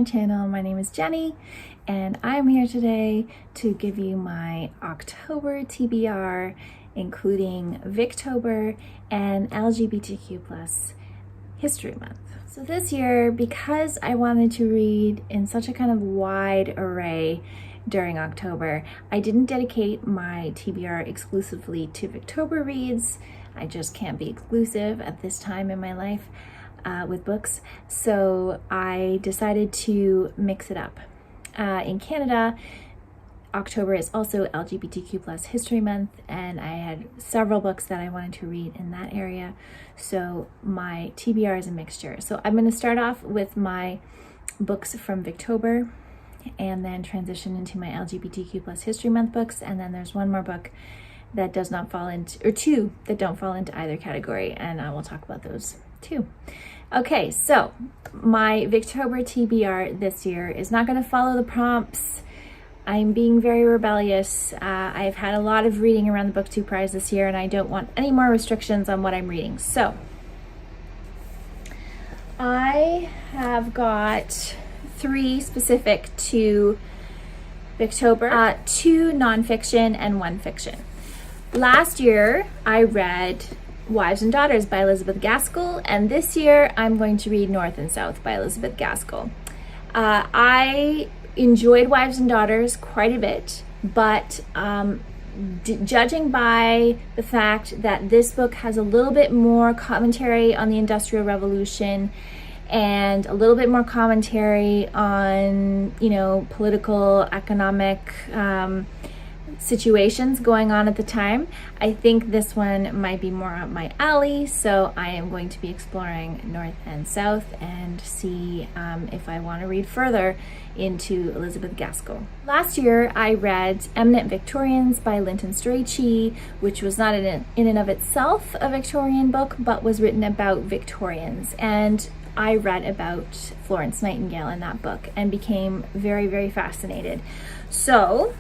channel. My name is Jenny and I'm here today to give you my October TBR, including Victober and LGBTQ+ History Month. So this year, because I wanted to read in such a kind of wide array during October, I didn't dedicate my TBR exclusively to Victober reads. I just can't be exclusive at this time in my life with books. So I decided to mix it up. In Canada, October is also LGBTQ+ History Month, and I had several books that I wanted to read in that area. So my TBR is a mixture. So I'm going to start off with my books from Victober and then transition into my LGBTQ+ History Month books. And then there's one more book that does not fall into, or two that don't fall into either category, and I will talk about those too. Okay, so my Victober TBR this year is not going to follow the prompts. I'm being very rebellious. I've had a lot of reading around the BookTube Prize this year, and I don't want any more restrictions on what I'm reading. So I have got 3 specific to Victober, 2 nonfiction and 1 fiction. Last year I read Wives and Daughters by Elizabeth Gaskell, and this year I'm going to read North and South by Elizabeth Gaskell. I enjoyed Wives and Daughters quite a bit, but judging by the fact that this book has a little bit more commentary on the Industrial Revolution and a little bit more commentary on, you know, political, economic situations going on at the time, I think this one might be more up my alley. So I am going to be exploring North and South and see if I want to read further into Elizabeth Gaskell. Last year I read Eminent Victorians by Linton Strachey, which was not in and of itself a Victorian book, but was written about Victorians. And I read about Florence Nightingale in that book and became very, very fascinated. So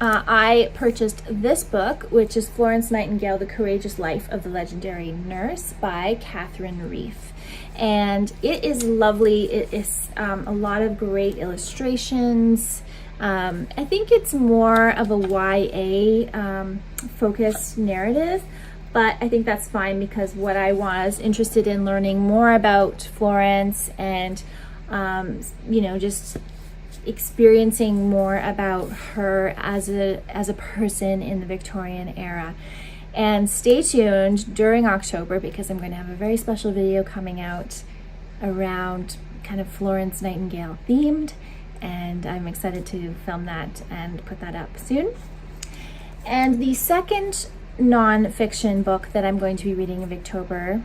I purchased this book, which is Florence Nightingale, The Courageous Life of the Legendary Nurse by Catherine Reef. And it is lovely. It is a lot of great illustrations. I think it's more of a YA focused narrative, but I think that's fine because what I was interested in learning more about Florence and, you know, just experiencing more about her as a person in the Victorian era. And stay tuned during October because I'm going to have a very special video coming out around kind of Florence Nightingale themed, and I'm excited to film that and put that up soon. And the second non-fiction book that I'm going to be reading in Victober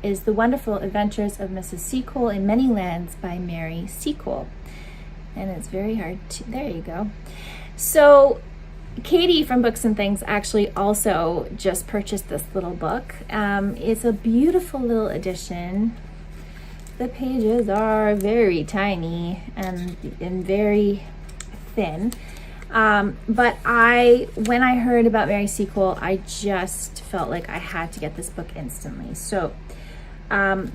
is The Wonderful Adventures of Mrs. Seacole in Many Lands by Mary Seacole. And it's very hard to, there you go. So Katie from Books and Things actually also just purchased this little book. It's a beautiful little edition. The pages are very tiny and very thin. But when I heard about Mary Seacole, I just felt like I had to get this book instantly. So, who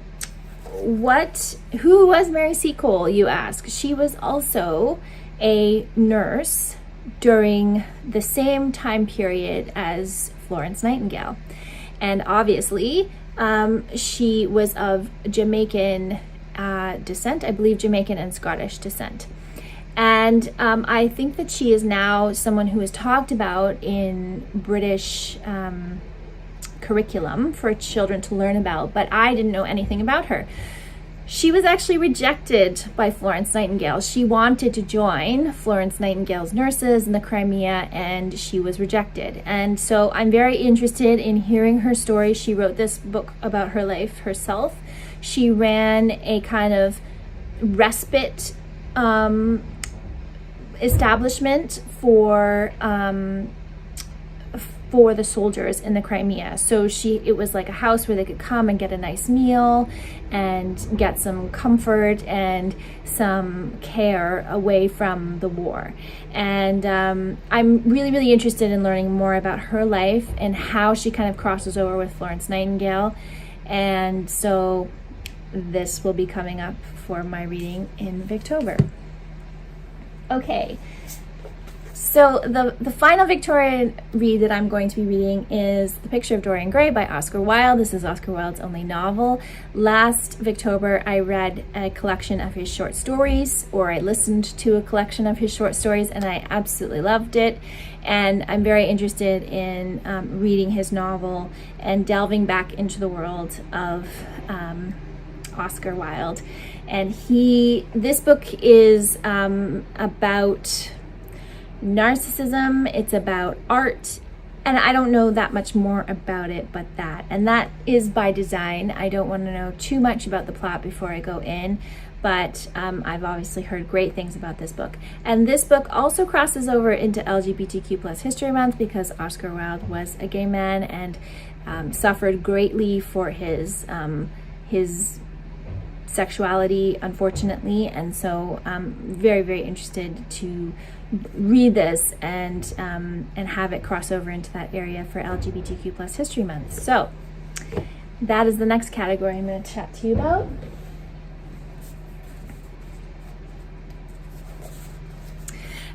was Mary Seacole, you ask? She was also a nurse during the same time period as Florence Nightingale. And obviously, she was of Jamaican descent, I believe Jamaican and Scottish descent. And I think that she is now someone who is talked about in British curriculum for children to learn about, but I didn't know anything about her. She was actually rejected by Florence Nightingale. She wanted to join Florence Nightingale's nurses in the Crimea, and she was rejected. And so I'm very interested in hearing her story. She wrote this book about her life herself. She ran a kind of respite establishment for the soldiers in the Crimea. So it was like a house where they could come and get a nice meal and get some comfort and some care away from the war. And I'm really, really interested in learning more about her life and how she kind of crosses over with Florence Nightingale. And so this will be coming up for my reading in Victober. Okay, so the final Victorian read that I'm going to be reading is The Picture of Dorian Gray by Oscar Wilde. This is Oscar Wilde's only novel. Last Victober, I read a collection of his short stories, or I listened to a collection of his short stories, and I absolutely loved it. And I'm very interested in reading his novel and delving back into the world of Oscar Wilde. And this book is about narcissism, it's about art, and I don't know that much more about it but that. And that is by design. I don't want to know too much about the plot before I go in, but I've obviously heard great things about this book. And this book also crosses over into LGBTQ plus History Month because Oscar Wilde was a gay man and suffered greatly for his sexuality, unfortunately. And so I'm very, very interested to read this and have it cross over into that area for LGBTQ plus History Month. So that is the next category I'm going to chat to you about.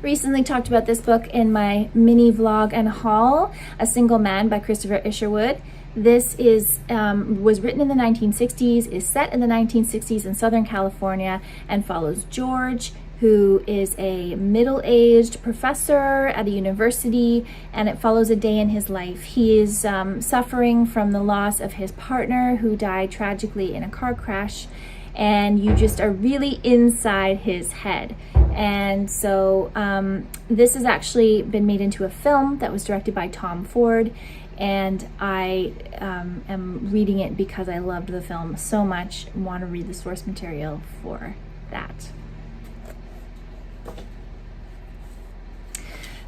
Recently talked about this book in my mini vlog and haul, A Single Man by Christopher Isherwood. This was written in the 1960s, is set in the 1960s in Southern California, and follows George, who is a middle-aged professor at a university, and it follows a day in his life. He is suffering from the loss of his partner, who died tragically in a car crash, and you just are really inside his head. And so this has actually been made into a film that was directed by Tom Ford, and I am reading it because I loved the film so much and want to read the source material for that.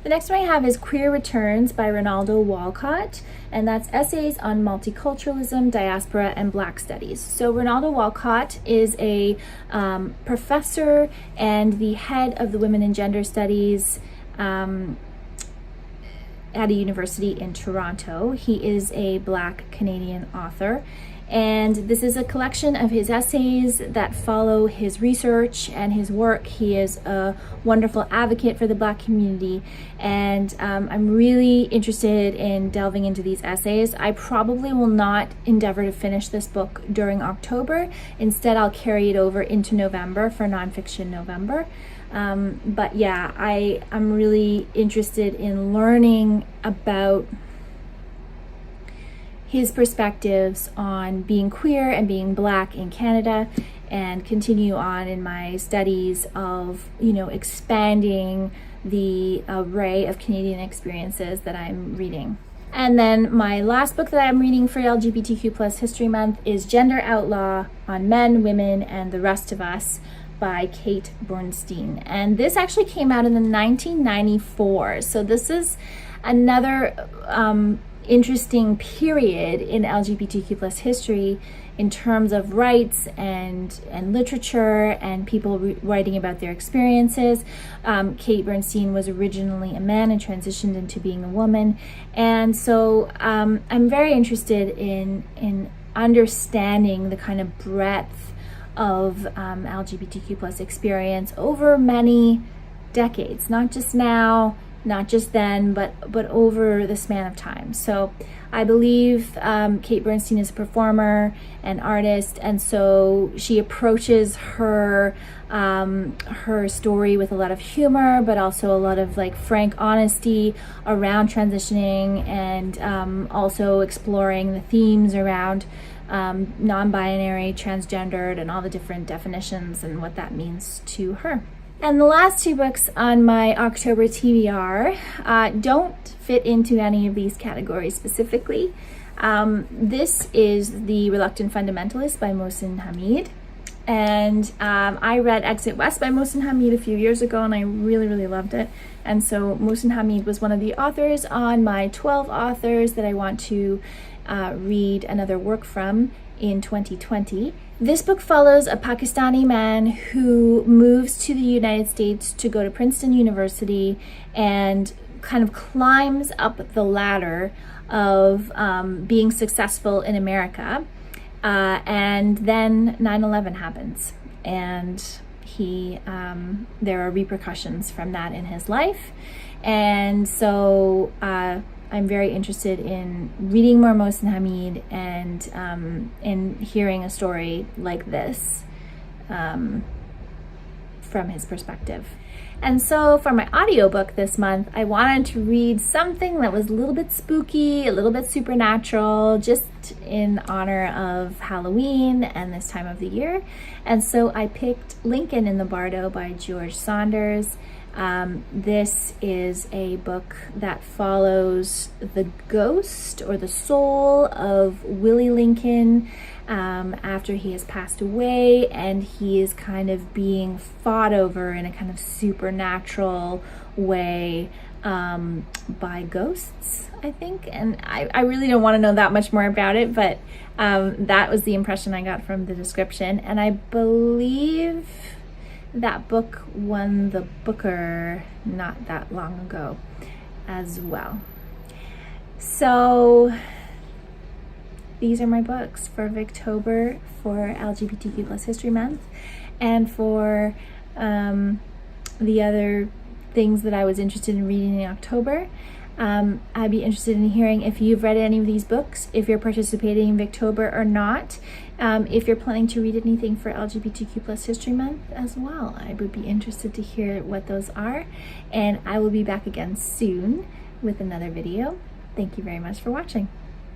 The next one I have is Queer Returns by Rinaldo Walcott, and that's essays on multiculturalism, diaspora, and Black studies. So Rinaldo Walcott is a professor and the head of the Women and Gender Studies at a university in Toronto. He is a Black Canadian author, and this is a collection of his essays that follow his research and his work. He is a wonderful advocate for the Black community, and I'm really interested in delving into these essays. I probably will not endeavor to finish this book during October. Instead, I'll carry it over into November for Nonfiction November. But yeah, I'm really interested in learning about his perspectives on being queer and being Black in Canada, and continue on in my studies of, expanding the array of Canadian experiences that I'm reading. And then my last book that I'm reading for LGBTQ plus History Month is Gender Outlaw on Men, Women, and the Rest of Us by Kate Bernstein. And this actually came out in the 1994. So this is another interesting period in LGBTQ plus history in terms of rights and literature and people writing about their experiences. Kate Bernstein was originally a man and transitioned into being a woman. And so I'm very interested in understanding the kind of breadth of LGBTQ plus experience over many decades, not just now, not just then, but over the span of time. So I believe Kate Bernstein is a performer and artist, and so she approaches her story with a lot of humor, but also a lot of frank honesty around transitioning, and also exploring the themes around non-binary, transgendered, and all the different definitions and what that means to her. And the last two books on my October TBR don't fit into any of these categories specifically. This is The Reluctant Fundamentalist by Mohsin Hamid. And I read Exit West by Mohsin Hamid a few years ago, and I really, really loved it. And so Mohsin Hamid was one of the authors on my 12 authors that I want to read another work from in 2020. This book follows a Pakistani man who moves to the United States to go to Princeton University and kind of climbs up the ladder of being successful in America. And then 9/11 happens. and there are repercussions from that in his life. And so I'm very interested in reading more Mohsin Hamid and in hearing a story like this from his perspective. And so for my audiobook this month, I wanted to read something that was a little bit spooky, a little bit supernatural, just in honor of Halloween and this time of the year. And so I picked Lincoln in the Bardo by George Saunders. This is a book that follows the ghost or the soul of Willie Lincoln after he has passed away, and he is kind of being fought over in a kind of supernatural way by ghosts, I think. And I really don't want to know that much more about it, but that was the impression I got from the description. And I believe that book won the Booker not that long ago as well. So these are my books for Victober, for LGBTQ plus History Month, and for the other things that I was interested in reading in October. I'd be interested in hearing if you've read any of these books, if you're participating in Victober or not, if you're planning to read anything for LGBTQ plus History Month as well. I would be interested to hear what those are, and I will be back again soon with another video. Thank you very much for watching.